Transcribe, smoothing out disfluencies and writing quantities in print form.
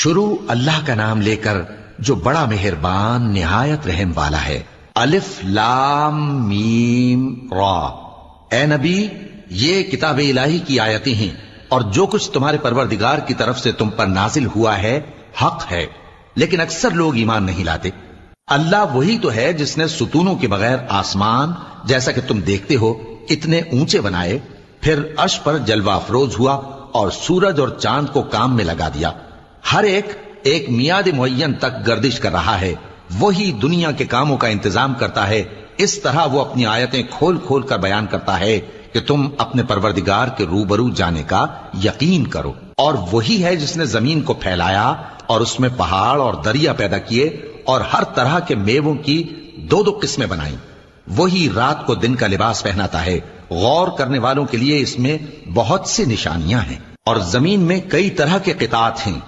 شروع اللہ کا نام لے کر جو بڑا مہربان نہایت رحم والا ہے۔ الف لام میم را۔ اے نبی، یہ کتاب الہی کی آیتیں ہیں، اور جو کچھ تمہارے پروردگار کی طرف سے تم پر نازل ہوا ہے حق ہے، لیکن اکثر لوگ ایمان نہیں لاتے۔ اللہ وہی تو ہے جس نے ستونوں کے بغیر آسمان جیسا کہ تم دیکھتے ہو اتنے اونچے بنائے، پھر عرش پر جلوہ افروز ہوا اور سورج اور چاند کو کام میں لگا دیا۔ ہر ایک میعاد معین تک گردش کر رہا ہے۔ وہی دنیا کے کاموں کا انتظام کرتا ہے۔ اس طرح وہ اپنی آیتیں کھول کھول کر بیان کرتا ہے کہ تم اپنے پروردگار کے روبرو جانے کا یقین کرو۔ اور وہی ہے جس نے زمین کو پھیلایا اور اس میں پہاڑ اور دریا پیدا کیے اور ہر طرح کے میووں کی دو دو قسمیں بنائیں۔ وہی رات کو دن کا لباس پہناتا ہے۔ غور کرنے والوں کے لیے اس میں بہت سی نشانیاں ہیں۔ اور زمین میں کئی طرح کے قطعات ہیں